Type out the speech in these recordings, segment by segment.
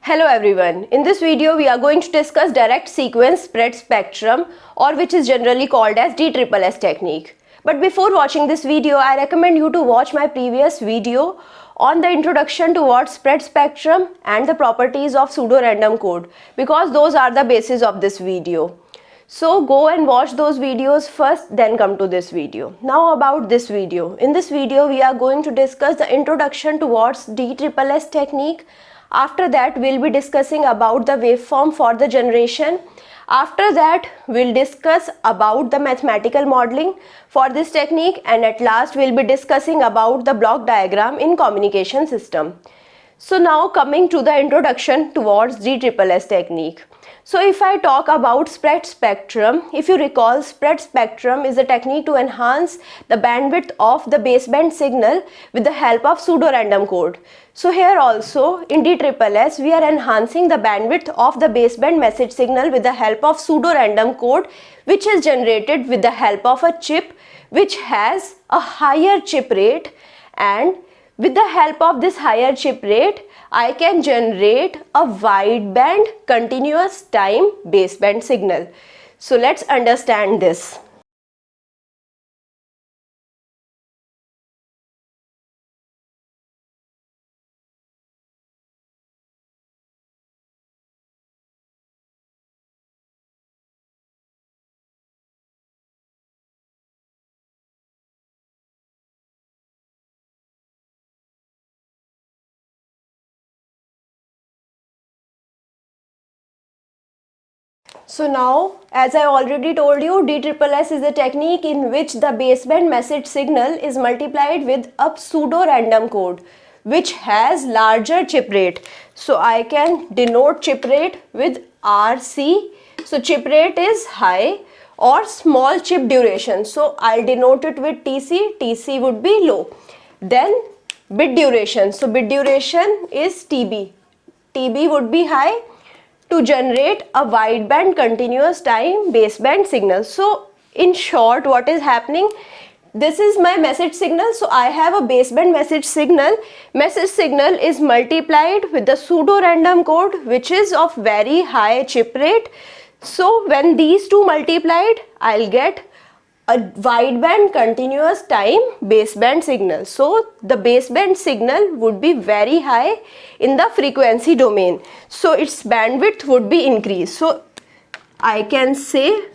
Hello everyone. In this video we are going to discuss direct sequence spread spectrum, or which is generally called as DSSS technique. But before watching this video, I recommend you to watch my previous video on the introduction towards spread spectrum and the properties of pseudo-random code, because those are the basis of this video. So go and watch those videos first, then come to this video. Now about this video. In this video we are going to discuss the introduction towards DSSS technique. After that we'll be discussing about the waveform for the generation. After that we'll discuss about the mathematical modeling for this technique, and at last we'll be discussing about the block diagram in communication system. So now coming to the introduction towards DSSS technique. So if I talk about spread spectrum, if you recall, spread spectrum is a technique to enhance the bandwidth of the baseband signal with the help of pseudo-random code. So here also in DSSS we are enhancing the bandwidth of the baseband message signal with the help of pseudo-random code, which is generated with the help of a chip which has a higher chip rate, and with the help of this higher chip rate, I can generate a wideband continuous time baseband signal. So let's understand this. So now, as I already told you, DSSS is a technique in which the baseband message signal is multiplied with a pseudo-random code which has larger chip rate. So I can denote chip rate with RC. So chip rate is high, or small chip duration. So I'll denote it with TC. TC would be low. Then bit duration. So bit duration is TB. TB would be high, to generate a wideband continuous time baseband signal. So in short, what is happening? This is my message signal. So I have a baseband message signal. Message signal is multiplied with the pseudo-random code which is of very high chip rate. So when these two multiplied, I'll get a wideband continuous time baseband signal. So the baseband signal would be very high in the frequency domain. So its bandwidth would be increased. So I can say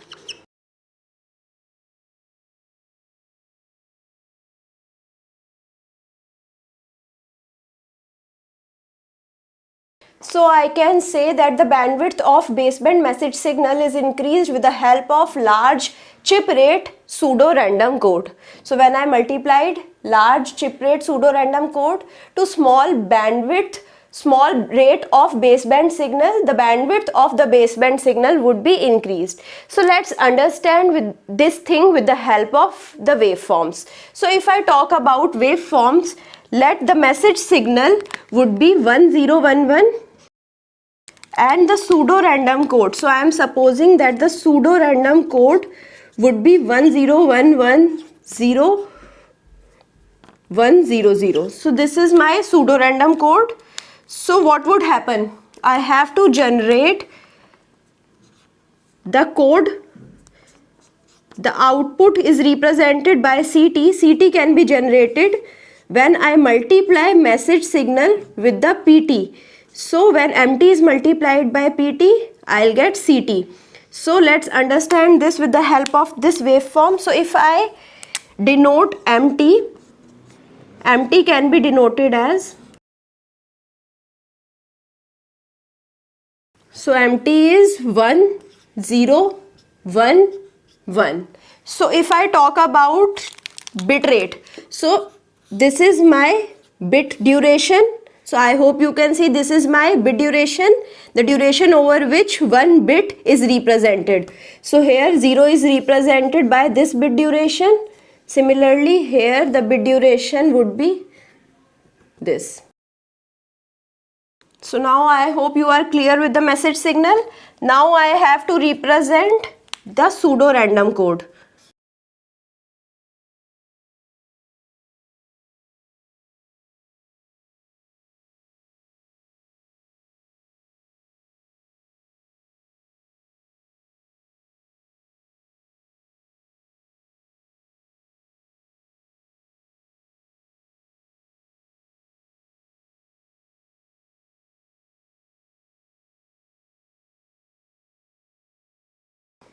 that the bandwidth of baseband message signal is increased with the help of large chip rate pseudo-random code. So when I multiplied large chip rate pseudo-random code to small rate of baseband signal, the bandwidth of the baseband signal would be increased. So let's understand with this thing with the help of the waveforms. So if I talk about waveforms, let the message signal would be 1011 and the pseudo-random code. So I am supposing that the pseudo-random code would be 10110100. So this is my pseudo-random code. So what would happen? I have to generate the code. The output is represented by CT. CT can be generated when I multiply message signal with the PT. So when MT is multiplied by PT, I'll get CT. So let's understand this with the help of this waveform. So if I denote MT, MT can be denoted as, so MT is 1011. So if I talk about bit rate, so this is my bit duration. So I hope you can see this is my bit duration, the duration over which one bit is represented. So here 0 is represented by this bit duration. Similarly here the bit duration would be this. So now I hope you are clear with the message signal. Now I have to represent the pseudo-random code.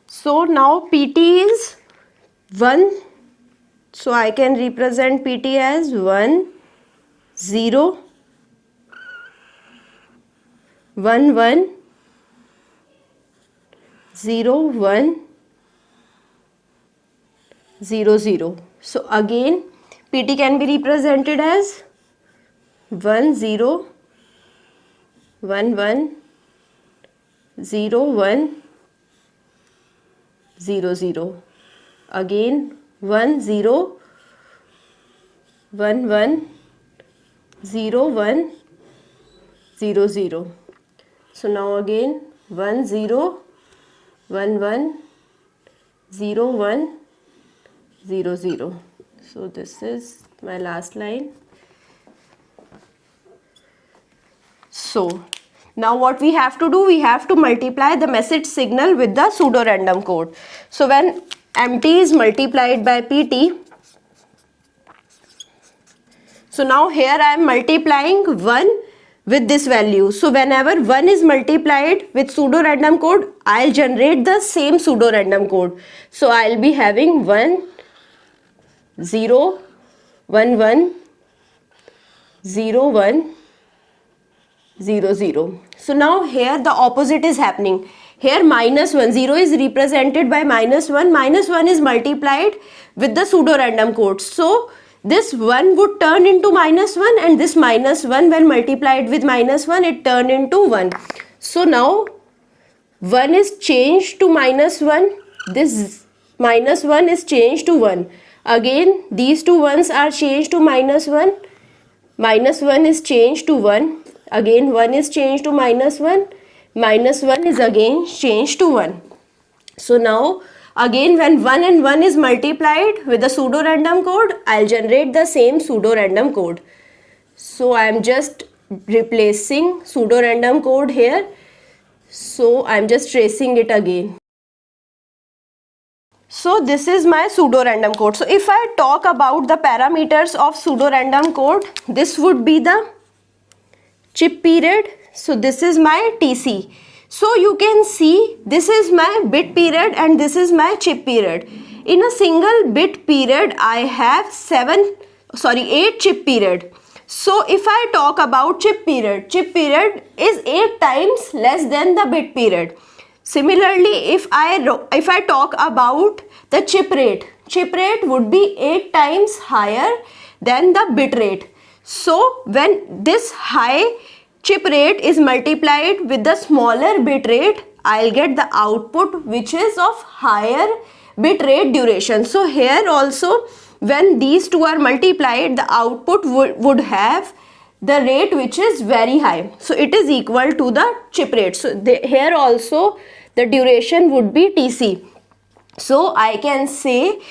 So now PT is 1. So I can represent PT as 1, 0, 1, 1, 0, 1, 0, 0. So again PT can be represented as 1, 0, 1, 1, 0, 1, 0, 0. Again 1, 0, 1, 1, 0, 1, 0, 0. So now again 1, 0, 1, 1, 0, 1, 0, 0. So this is my last line. So now what we have to do, we have to multiply the message signal with the pseudo random code. So when MT is multiplied by PT, so now here I am multiplying 1 with this value. So whenever 1 is multiplied with pseudo random code, I'll generate the same pseudo random code. So I'll be having 1, 0, 1, 1, 0, 1, 0, 0. So now here the opposite is happening. Here minus 1, 0 is represented by minus 1. Minus 1 is multiplied with the pseudo random code. So this 1 would turn into minus 1, and this minus 1 when multiplied with minus 1, it turned into 1. So now 1 is changed to minus 1. This minus 1 is changed to 1. Again these two ones are changed to minus 1. Minus 1 is changed to 1. Again 1 is changed to minus 1. Minus 1 is again changed to 1. So now again when 1 and 1 is multiplied with the pseudo random code, I'll generate the same pseudo random code. So I am just replacing pseudo random code here. So I am just tracing it again. So this is my pseudo random code. So if I talk about the parameters of pseudo random code, this would be the chip period. So this is my TC. So you can see this is my bit period and this is my chip period. In a single bit period I have 8 chip period. So if I talk about chip period is 8 times less than the bit period. Similarly, if I talk about the chip rate would be 8 times higher than the bit rate. So when this high chip rate is multiplied with the smaller bit rate, I'll get the output which is of higher bit rate duration. So here also when these two are multiplied, the output would have the rate which is very high. So it is equal to the chip rate. So here also the duration would be TC. So I can say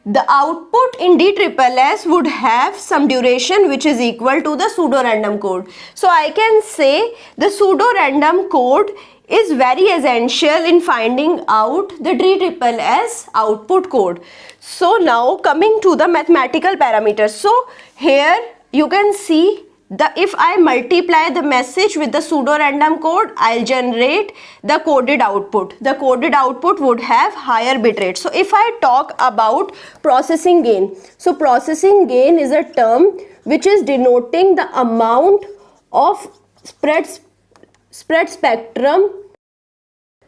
the output in DSSS would have some duration which is equal to the pseudo random code. So I can say the pseudo random code is very essential in finding out the DSSS output code. So now coming to the mathematical parameters. So here you can see if I multiply the message with the pseudo random code, I'll generate the coded output. The coded output would have higher bit rate. So if I talk about processing gain, so processing gain is a term which is denoting the amount of spread spectrum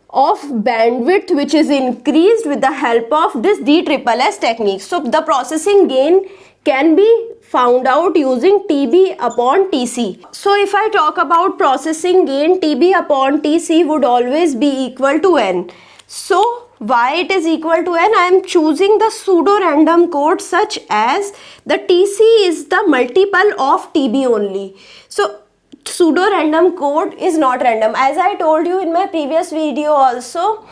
of bandwidth which is increased with the help of this DSSS technique. So the processing gain can be found out using TB upon TC. So if I talk about processing gain, TB upon TC would always be equal to N. So why it is equal to N? I am choosing the pseudo random code such as the TC is the multiple of TB only. So pseudo random code is not random. As I told you in my previous video also,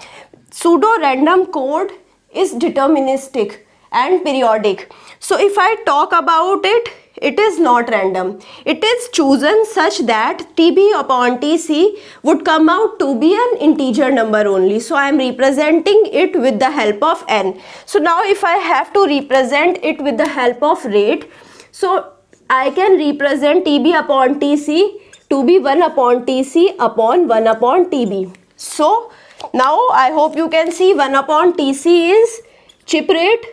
pseudo random code is deterministic and periodic. So if I talk about it, it is not random. It is chosen such that TB upon TC would come out to be an integer number only. So I am representing it with the help of N. So now if I have to represent it with the help of rate, so I can represent TB upon TC to be 1 upon TC upon 1 upon TB. So Now I hope you can see 1 upon TC is chip rate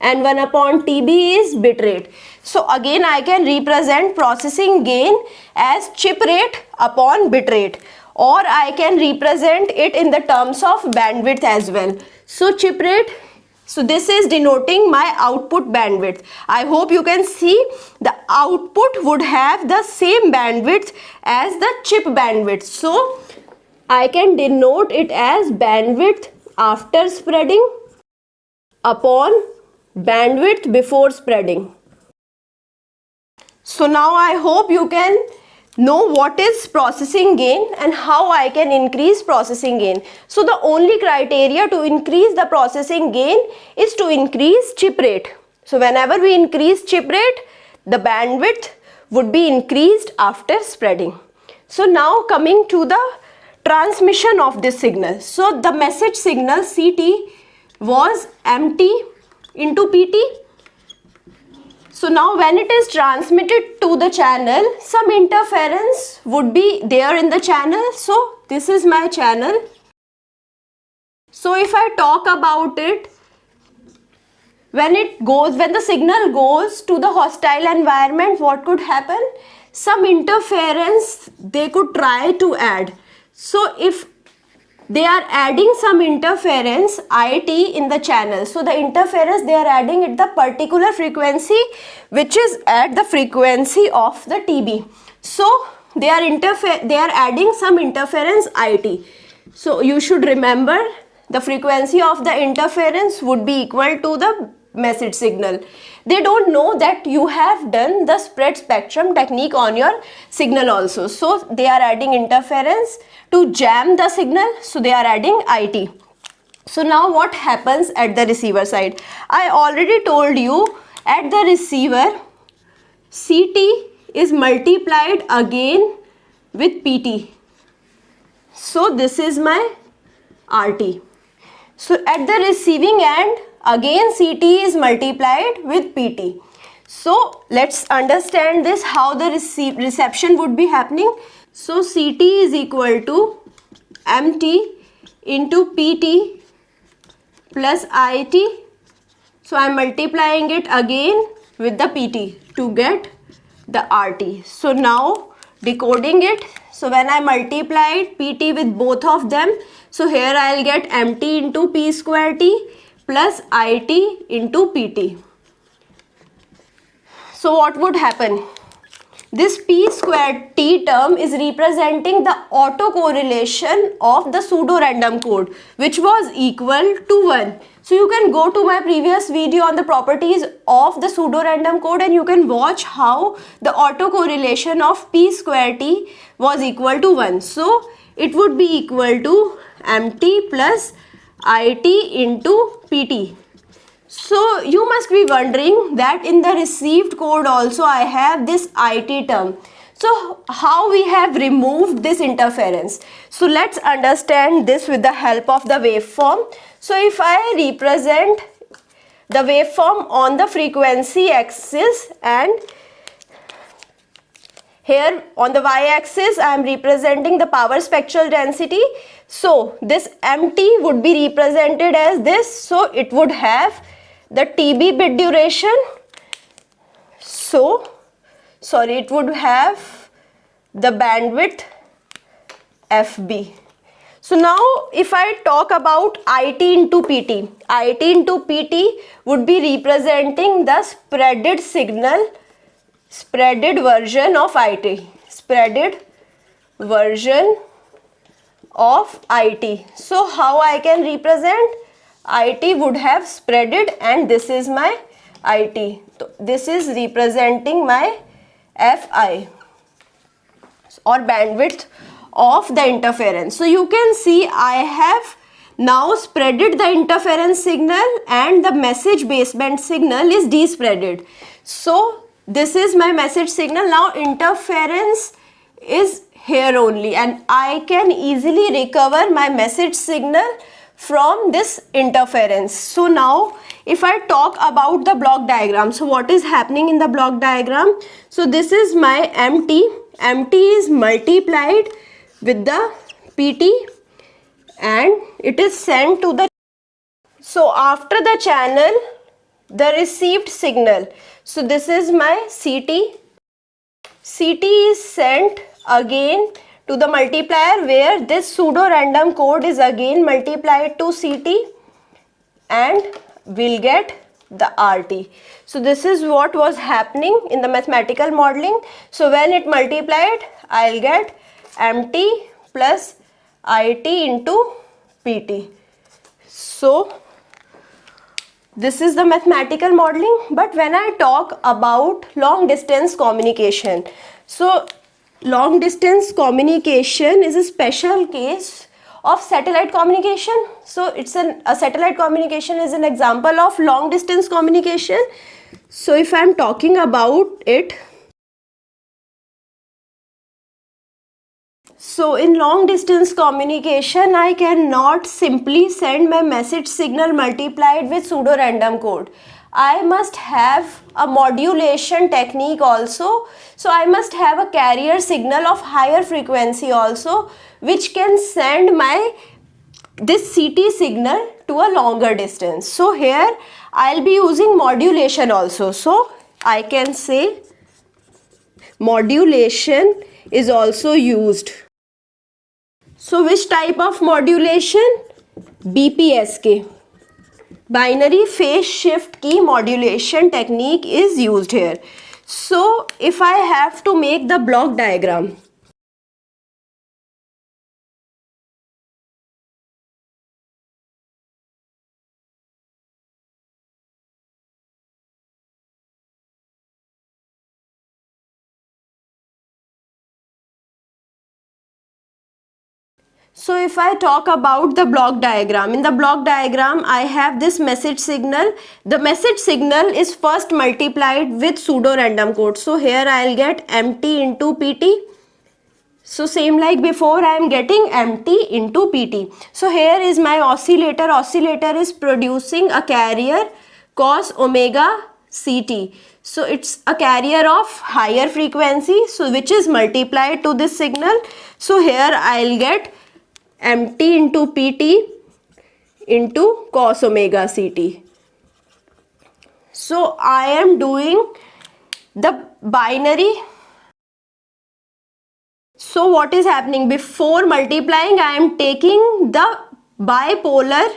and 1 upon TB is bit rate. So again I can represent processing gain as chip rate upon bit rate, or I can represent it in the terms of bandwidth as well. So chip rate, so this is denoting my output bandwidth. I hope you can see the output would have the same bandwidth as the chip bandwidth. So I can denote it as bandwidth after spreading upon bandwidth before spreading. So now I hope you can know what is processing gain and how I can increase processing gain. So the only criteria to increase the processing gain is to increase chip rate. So whenever we increase chip rate, the bandwidth would be increased after spreading. So now coming to the transmission of this signal. So the message signal CT was MT into PT. So now when it is transmitted to the channel, some interference would be there in the channel. So this is my channel. So if I talk about it, when the signal goes to the hostile environment, what could happen? Some interference they could try to add. So if they are adding some interference IT in the channel, so the interference they are adding at the particular frequency which is at the frequency of the TB. So they are adding some interference IT. So you should remember the frequency of the interference would be equal to the message signal. They don't know that you have done the spread spectrum technique on your signal also. So they are adding interference to jam the signal. So they are adding IT. So now what happens at the receiver side? I already told you at the receiver CT is multiplied again with PT. So this is my RT. So at the receiving end again CT is multiplied with PT. So let's understand this, how the reception would be happening. So CT is equal to MT into PT plus IT. So I am multiplying it again with the PT to get the RT. So now decoding it. So when I multiplied PT with both of them, so here I will get MT into P square T plus IT into PT. So what would happen? This P square T term is representing the autocorrelation of the pseudo-random code, which was equal to 1. So you can go to my previous video on the properties of the pseudo-random code and you can watch how the autocorrelation of P square T was equal to 1. So it would be equal to MT plus IT into PT. So you must be wondering that in the received code also I have this IT term. So how we have removed this interference? So let's understand this with the help of the waveform. So if I represent the waveform on the frequency axis and here on the y-axis I am representing the power spectral density. So this MT would be represented as this. So it would have the TB bit duration. So it would have the bandwidth FB. So now if I talk about IT into PT, IT into PT would be representing the spreaded signal, spreaded version of IT, spreaded version of IT. So how I can represent? IT would have spreaded and this is my IT. So this is representing my FI or bandwidth of the interference. So you can see I have now spreaded the interference signal and the message baseband signal is despreaded. So this is my message signal. Now interference is here only and I can easily recover my message signal from this interference. So now if I talk about the block diagram, so what is happening in the block diagram? So this is my MT. MT is multiplied with the PT and it is sent to the. So after the channel, the received signal, so this is my CT. CT is sent again to the multiplier where this pseudo random code is again multiplied to CT and we'll get the RT. So this is what was happening in the mathematical modeling. So when it multiplied, I'll get MT plus IT into PT. So this is the mathematical modeling. But when I talk about long distance communication, so long distance communication is a special case of satellite communication. So it's a satellite communication is an example of long distance communication. So if I'm talking about it, so in long distance communication, I cannot simply send my message signal multiplied with pseudo random code. I must have a modulation technique also. So I must have a carrier signal of higher frequency also, which can send my this CT signal to a longer distance. So here I'll be using modulation also. So I can say modulation is also used. So which type of modulation? BPSK. Binary phase shift key modulation technique is used here. So if I have to make the block diagram, so if I talk about the block diagram, in the block diagram I have this message signal. The message signal is first multiplied with pseudo random code. So here I'll get MT into PT. So same like before, I am getting MT into PT. So here is my oscillator. Oscillator is producing a carrier cos omega CT. So it's a carrier of higher frequency, so which is multiplied to this signal. So here I'll get MT into PT into cos omega CT. So I am doing the binary. So what is happening? Before multiplying, I am taking the bipolar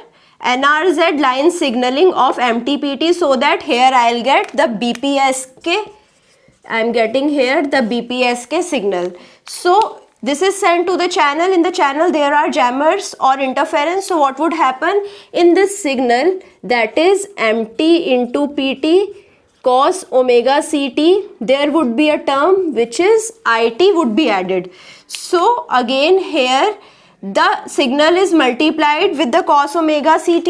NRZ line signaling of MTPT, so that here I'll get the BPSK. I am getting here the BPSK signal. So this is sent to the channel. In the channel there are jammers or interference. So what would happen in this signal, that is MT into PT cos omega CT, there would be a term which is IT would be added. So again here the signal is multiplied with the cos omega CT.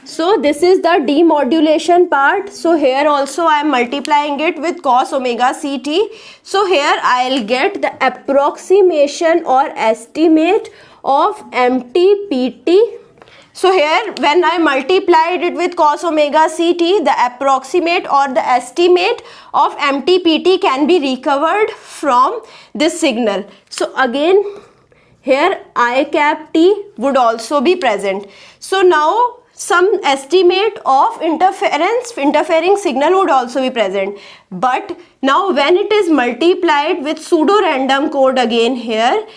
So this is the demodulation part. So here also I am multiplying it with cos omega CT. So here I'll get the approximation or estimate of MTPT. So here when I multiplied it with cos omega CT, the approximate or the estimate of MTPT can be recovered from this signal. So again here I cap T would also be present. So now some estimate of interfering signal would also be present. But now when it is multiplied with pseudo random code again here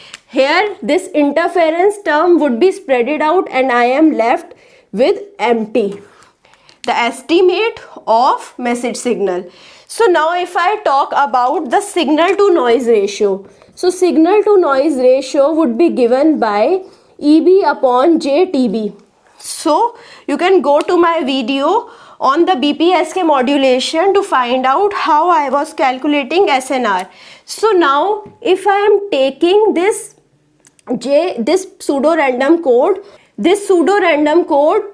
this interference term would be spreaded out and I am left with MT, the estimate of message signal. So now if I talk about the signal to noise ratio, so signal to noise ratio would be given by EB upon JTB. So you can go to my video on the BPSK modulation to find out how I was calculating SNR. So now if I am taking this pseudo random code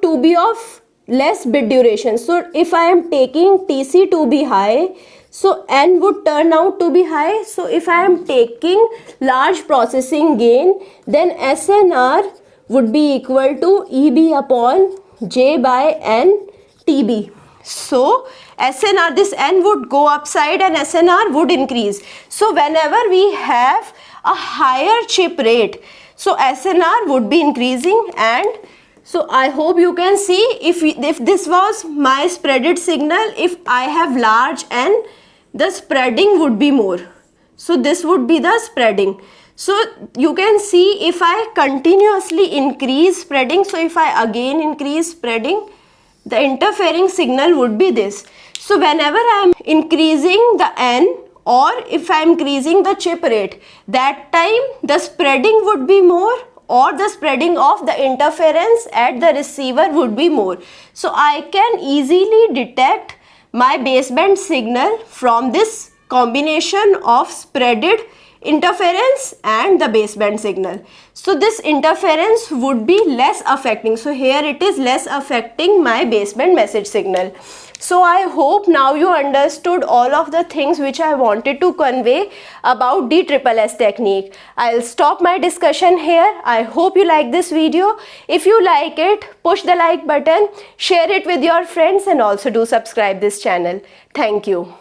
to be of less bit duration. So if I am taking TC to be high, so N would turn out to be high. So if I am taking large processing gain, then SNR would be equal to EB upon J by N TB. So SNR, this N would go upside and SNR would increase. So whenever we have a higher chip rate, So SNR would be increasing, and so I hope you can see if this was my spreaded signal, if I have large N, the spreading would be more. So this would be the spreading. So you can see if I continuously increase spreading, so if I again increase spreading, the interfering signal would be this. So whenever I am increasing the N, or if I am increasing the chip rate, that time the spreading would be more, or the spreading of the interference at the receiver would be more. So I can easily detect my baseband signal from this combination of spreaded interference and the baseband signal. So this interference would be less affecting. So here it is less affecting my baseband message signal. So I hope now you understood all of the things which I wanted to convey about DSSS technique. I'll stop my discussion here. I hope you like this video. If you like it, push the like button, share it with your friends, and also do subscribe this channel. Thank you.